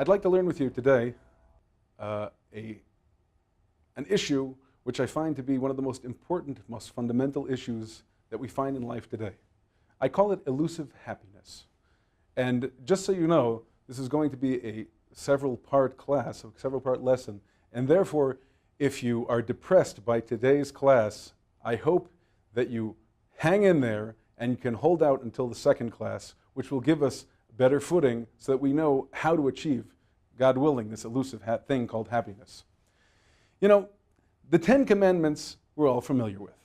I'd like to learn with you today an issue which I find to be one of the most important, most fundamental issues that we find in life today. I call it elusive happiness. And just so you know, this is going to be a several-part class, a several-part lesson, and therefore, if you are depressed by today's class, I hope that you hang in there and you can hold out until the second class, which will give us better footing so that we know how to achieve, God willing, this elusive thing called happiness. You know, the 10 Commandments we're all familiar with.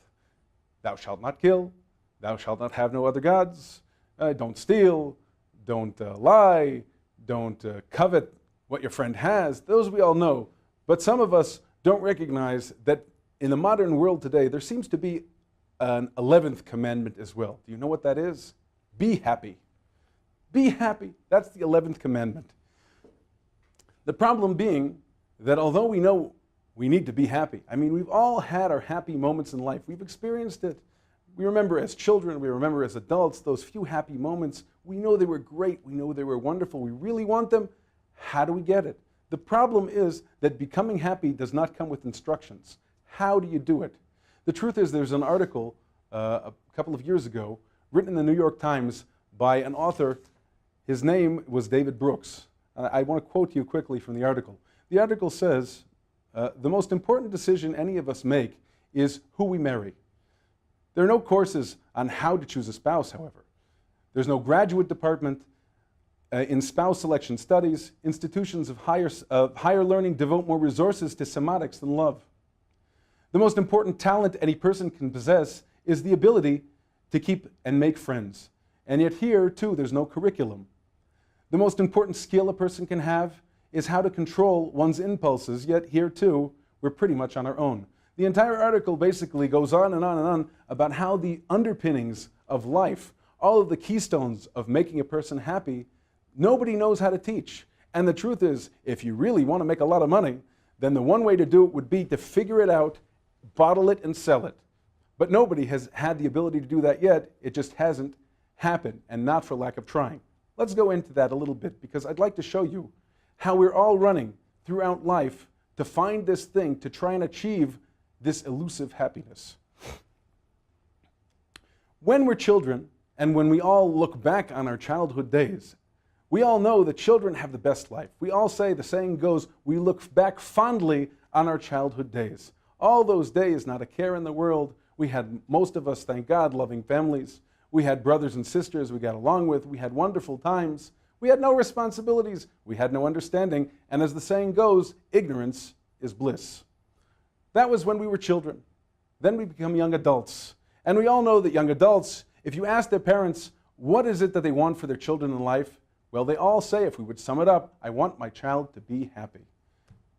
Thou shalt not kill, thou shalt not have no other gods, don't steal, don't lie, don't covet what your friend has. Those we all know. But some of us don't recognize that in the modern world today, there seems to be an 11th commandment as well. Do you know what that is? Be happy. Be happy. That's the 11th commandment. The problem being that although we know we need to be happy, I mean, we've all had our happy moments in life. We've experienced it. We remember as children, we remember as adults, those few happy moments. We know they were great. We know they were wonderful. We really want them. How do we get it? The problem is that becoming happy does not come with instructions. How do you do it? The truth is there's an article a couple of years ago written in the New York Times by an author. His name was David Brooks. I want to quote you quickly from the article. The article says, the most important decision any of us make is who we marry. There are no courses on how to choose a spouse, however. There's no graduate department in spouse selection studies. Institutions of higher learning devote more resources to semantics than love. The most important talent any person can possess is the ability to keep and make friends. And yet here, too, there's no curriculum. The most important skill a person can have is how to control one's impulses, yet here, too, we're pretty much on our own. The entire article basically goes on and on and on about how the underpinnings of life, all of the keystones of making a person happy, nobody knows how to teach. And the truth is, if you really want to make a lot of money, then the one way to do it would be to figure it out, bottle it, and sell it. But nobody has had the ability to do that yet. It just hasn't happened, and not for lack of trying. Let's go into that a little bit, because I'd like to show you how we're all running throughout life to find this thing, to try and achieve this elusive happiness. When we're children, and when we all look back on our childhood days, we all know that children have the best life. We all say, the saying goes, we look back fondly on our childhood days. All those days, not a care in the world. We had, most of us, thank God, loving families. We had brothers and sisters we got along with. We had wonderful times. We had no responsibilities. We had no understanding. And as the saying goes, ignorance is bliss. That was when we were children. Then we become young adults. And we all know that young adults, if you ask their parents, what is it that they want for their children in life? Well, they all say, if we would sum it up, I want my child to be happy.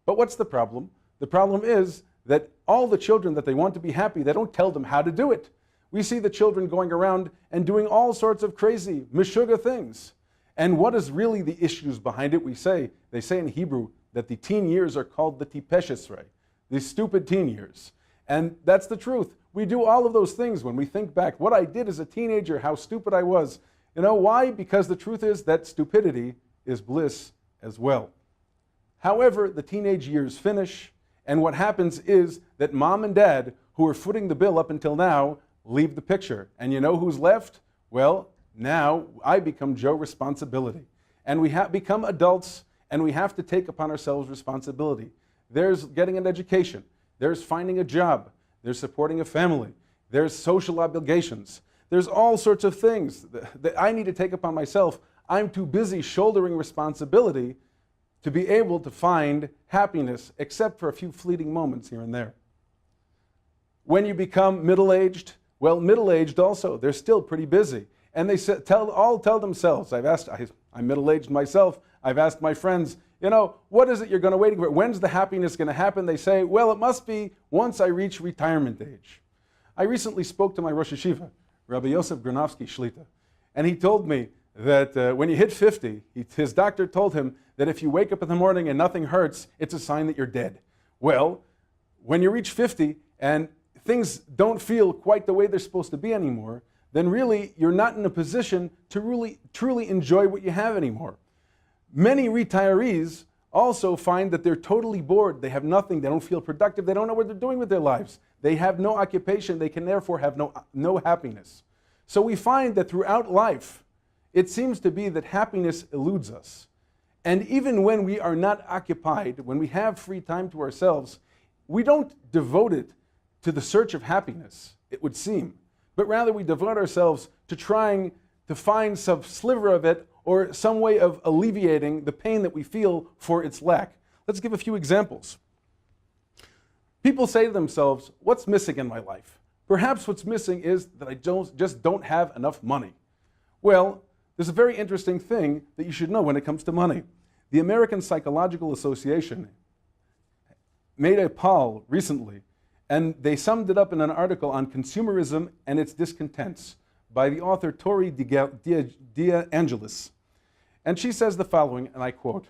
But what's the problem? The problem is that all the children that they want to be happy, they don't tell them how to do it. We see the children going around and doing all sorts of crazy, meshuggah things. And what is really the issues behind it? They say in Hebrew that the teen years are called the tipesh esrei, the stupid teen years. And that's the truth. We do all of those things when we think back. What I did as a teenager, how stupid I was. You know why? Because the truth is that stupidity is bliss as well. However, the teenage years finish, and what happens is that mom and dad, who are footing the bill up until now, leave the picture. And you know who's left? Well, now I become Joe responsibility. And we have become adults, and we have to take upon ourselves responsibility. There's getting an education. There's finding a job. There's supporting a family. There's social obligations. There's all sorts of things that I need to take upon myself. I'm too busy shouldering responsibility to be able to find happiness, except for a few fleeting moments here and there. When you become middle-aged, well, middle-aged also, they're still pretty busy. And they all tell themselves, I'm middle-aged myself, I've asked my friends, you know, what is it you're going to wait for? When's the happiness going to happen? They say, well, it must be once I reach retirement age. I recently spoke to my Rosh Yeshiva, Rabbi Yosef Granovsky Shlita, and he told me that when you hit 50, his doctor told him that if you wake up in the morning and nothing hurts, it's a sign that you're dead. Well, when you reach 50 and things don't feel quite the way they're supposed to be anymore, then really you're not in a position to really truly enjoy what you have anymore. Many retirees also find that they're totally bored. They have nothing. They don't feel productive. They don't know what they're doing with their lives. They have no occupation. They can therefore have no happiness. So we find that throughout life, it seems to be that happiness eludes us. And even when we are not occupied, when we have free time to ourselves, we don't devote it to the search of happiness, it would seem, but rather we devote ourselves to trying to find some sliver of it or some way of alleviating the pain that we feel for its lack. Let's give a few examples. People say to themselves, what's missing in my life? Perhaps what's missing is that I just don't have enough money. Well, there's a very interesting thing that you should know when it comes to money. The American Psychological Association made a poll recently, and they summed it up in an article on consumerism and its discontents by the author Tori DeAngelis. And she says the following, and I quote,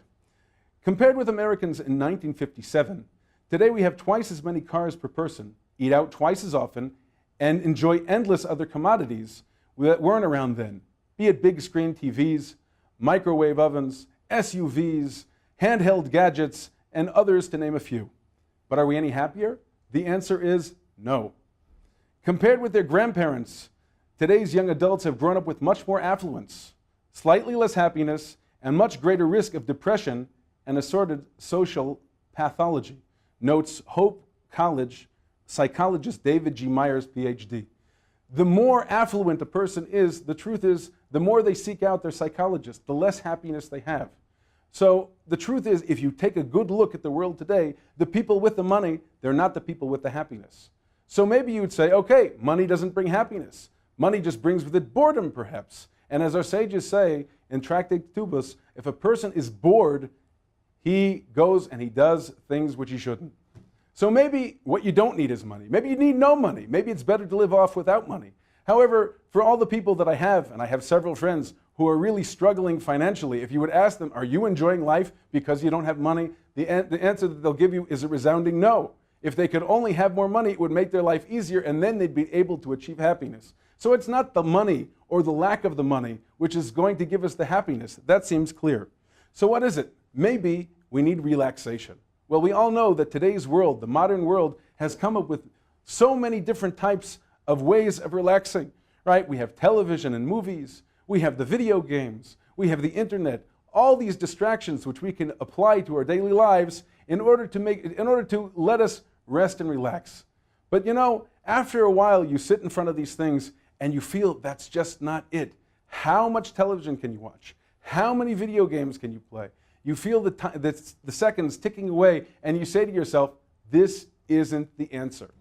"Compared with Americans in 1957, today we have twice as many cars per person, eat out twice as often, and enjoy endless other commodities that weren't around then, be it big screen TVs, microwave ovens, SUVs, handheld gadgets, and others to name a few. But are we any happier? The answer is no. Compared with their grandparents, today's young adults have grown up with much more affluence, slightly less happiness, and much greater risk of depression and assorted social pathology," notes Hope College psychologist David G. Myers, PhD. The more affluent a person is, the truth is, the more they seek out their psychologist, the less happiness they have. So the truth is, if you take a good look at the world today, the people with the money, they're not the people with the happiness. So maybe you would say, okay, money doesn't bring happiness. Money just brings with it boredom, perhaps. And as our sages say in Tractate Ketubos, if a person is bored, he goes and he does things which he shouldn't. So maybe what you don't need is money. Maybe you need no money. Maybe it's better to live off without money. However, for all the people that I have, and I have several friends who are really struggling financially, if you would ask them, are you enjoying life because you don't have money? The answer that they'll give you is a resounding no. If they could only have more money, it would make their life easier, and then they'd be able to achieve happiness. So it's not the money or the lack of the money which is going to give us the happiness. That seems clear. So what is it? Maybe we need relaxation. Well, we all know that today's world, the modern world, has come up with so many different types of ways of relaxing, right? We have television and movies, we have the video games, we have the internet, all these distractions which we can apply to our daily lives in order to let us rest and relax. But you know, after a while you sit in front of these things and you feel that's just not it. How much television can you watch? How many video games can you play? You feel the seconds ticking away, and you say to yourself, this isn't the answer.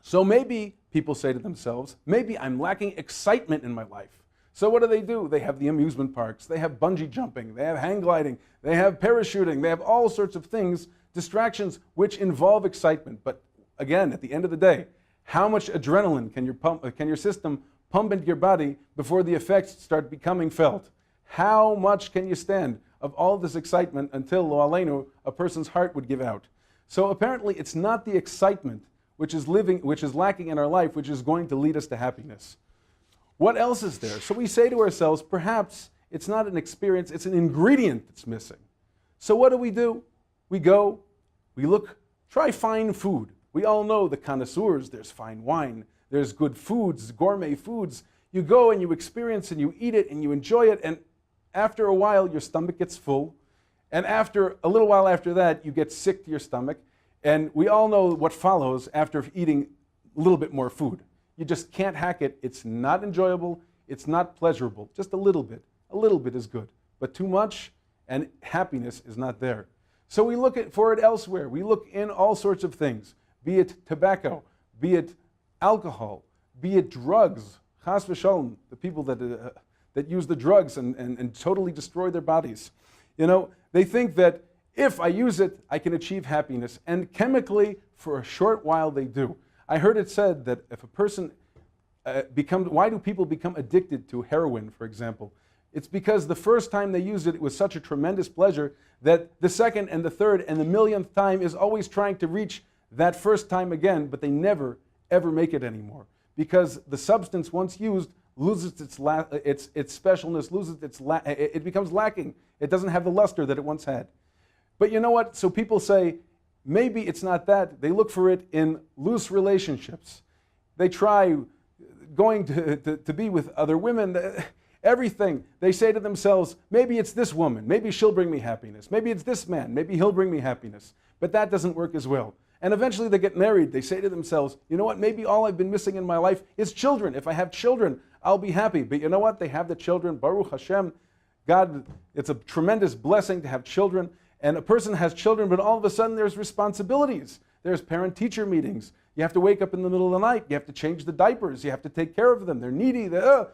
So maybe people say to themselves, maybe I'm lacking excitement in my life. So what do? They have the amusement parks, they have bungee jumping, they have hang gliding, they have parachuting, they have all sorts of things, distractions which involve excitement. But again, at the end of the day, how much adrenaline can your system pump into your body before the effects start becoming felt? How much can you stand of all this excitement until, lo aleinu, a person's heart would give out? So apparently it's not the excitement which is lacking in our life which is going to lead us to happiness. What else is there? So we say to ourselves, perhaps it's not an experience, it's an ingredient that's missing. So what do? We go, we look, try fine food. We all know the connoisseurs, there's fine wine, there's good foods, gourmet foods. You go and you experience and you eat it and you enjoy it, and after a while your stomach gets full, and after a little while after that you get sick to your stomach, and we all know what follows after eating a little bit more food. You just can't hack it. It's not enjoyable, it's not pleasurable. Just a little bit is good, but too much and happiness is not there. So we look for it elsewhere. We look in all sorts of things, be it tobacco, be it alcohol, be it drugs, chas v'shalom, the people that use the drugs and totally destroy their bodies. You know, they think that if I use it, I can achieve happiness. And chemically, for a short while, they do. I heard it said that if a person why do people become addicted to heroin, for example? It's because the first time they use it, it was such a tremendous pleasure that the second and the third and the millionth time is always trying to reach that first time again, but they never, ever make it anymore. Because the substance, once used, loses its specialness, it becomes lacking. It doesn't have the luster that it once had. But you know what? So people say, maybe it's not that. They look for it in loose relationships. They try going to be with other women, everything. They say to themselves, maybe it's this woman, maybe she'll bring me happiness. Maybe it's this man, maybe he'll bring me happiness. But that doesn't work as well. And eventually they get married. They say to themselves, you know what, maybe all I've been missing in my life is children. If I have children, I'll be happy. But you know what? They have the children. Baruch Hashem. God, it's a tremendous blessing to have children. And a person has children, but all of a sudden there's responsibilities. There's parent-teacher meetings. You have to wake up in the middle of the night. You have to change the diapers. You have to take care of them. They're needy. The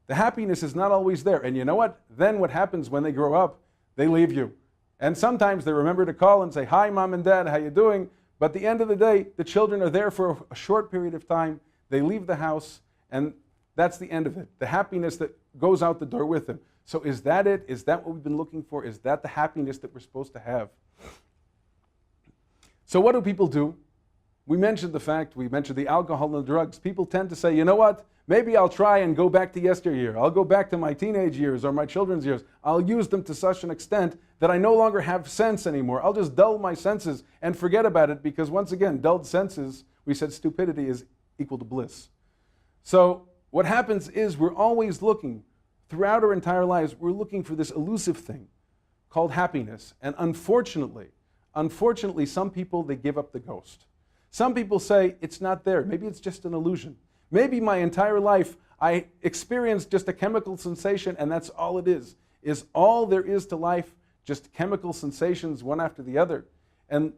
happiness is not always there. And you know what? Then what happens when they grow up? They leave you. And sometimes they remember to call and say, hi, Mom and Dad, how you doing? But at the end of the day, the children are there for a short period of time. They leave the house, and that's the end of it. The happiness that goes out the door with them. So is that it? Is that what we've been looking for? Is that the happiness that we're supposed to have? So what do people do? We mentioned the alcohol and the drugs. People tend to say, you know what? Maybe I'll try and go back to yesteryear. I'll go back to my teenage years or my children's years. I'll use them to such an extent that I no longer have sense anymore. I'll just dull my senses and forget about it, because once again, dulled senses, we said stupidity is equal to bliss. So what happens is we're always looking, throughout our entire lives, we're looking for this elusive thing called happiness. And unfortunately, some people, they give up the ghost. Some people say, it's not there. Maybe it's just an illusion. Maybe my entire life I experienced just a chemical sensation, and that's all it is. Is all there is to life just chemical sensations one after the other? And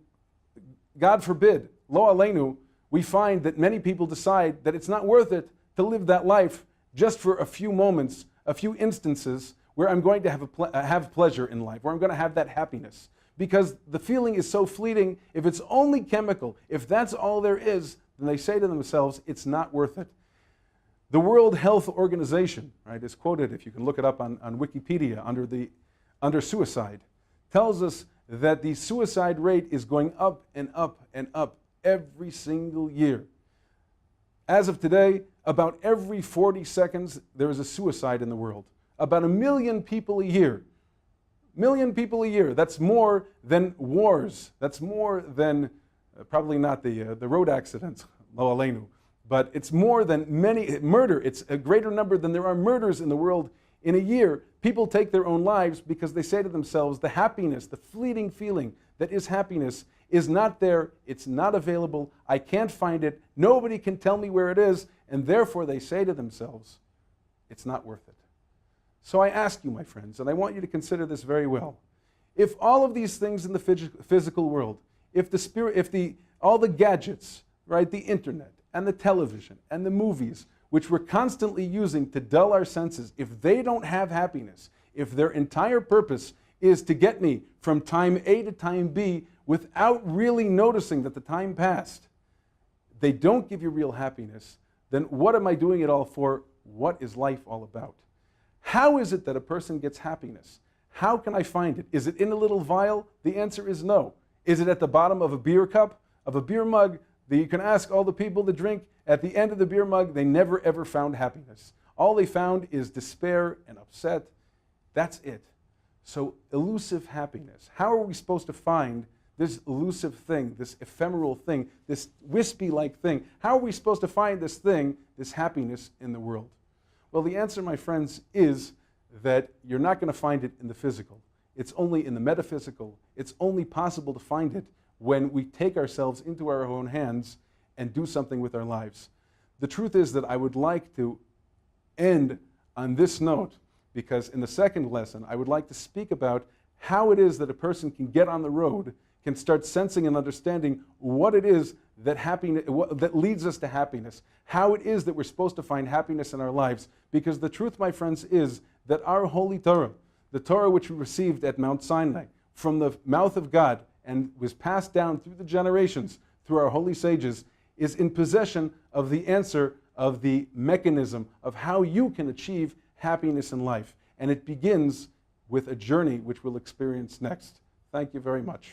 God forbid, lo aleinu, we find that many people decide that it's not worth it to live that life just for a few moments, a few instances where I'm going to have pleasure in life, where I'm going to have that happiness. Because the feeling is so fleeting. If it's only chemical, if that's all there is, then they say to themselves, it's not worth it. The World Health Organization, right, is quoted, if you can look it up on Wikipedia, under suicide, tells us that the suicide rate is going up and up and up every single year. As of today, about every 40 seconds, there is a suicide in the world. About 1 million people a year. 1 million people a year. That's more than wars. That's more than, probably not the road accidents, lo aleinu, but it's more than murder. It's a greater number than there are murders in the world in a year. People take their own lives because they say to themselves, the happiness, the fleeting feeling that is happiness is not there. It's not available. I can't find it. Nobody can tell me where it is. And therefore they say to themselves, it's not worth it. So I ask you, my friends, and I want you to consider this very well. If all of these things in the physical world, all the gadgets, right, the internet and the television and the movies, which we're constantly using to dull our senses, if they don't have happiness, if their entire purpose is to get me from time A to time B without really noticing that the time passed, they don't give you real happiness, then what am I doing it all for? What is life all about? How is it that a person gets happiness? How can I find it? Is it in a little vial? The answer is no. Is it at the bottom of a beer cup, of a beer mug? You can ask all the people that drink. At the end of the beer mug, they never ever found happiness. All they found is despair and upset. That's it. So elusive happiness. How are we supposed to find this elusive thing, this ephemeral thing, this wispy-like thing? How are we supposed to find this thing, this happiness in the world? Well, the answer, my friends, is that you're not going to find it in the physical. It's only in the metaphysical. It's only possible to find it when we take ourselves into our own hands and do something with our lives. The truth is that I would like to end on this note, because in the second lesson, I would like to speak about how it is that a person can get on the road, can start sensing and understanding what it is that leads us to happiness, how it is that we're supposed to find happiness in our lives. Because the truth, my friends, is that our holy Torah, the Torah which we received at Mount Sinai from the mouth of God and was passed down through the generations, through our holy sages, is in possession of the answer, of the mechanism of how you can achieve happiness in life. And it begins with a journey which we'll experience next. Thank you very much.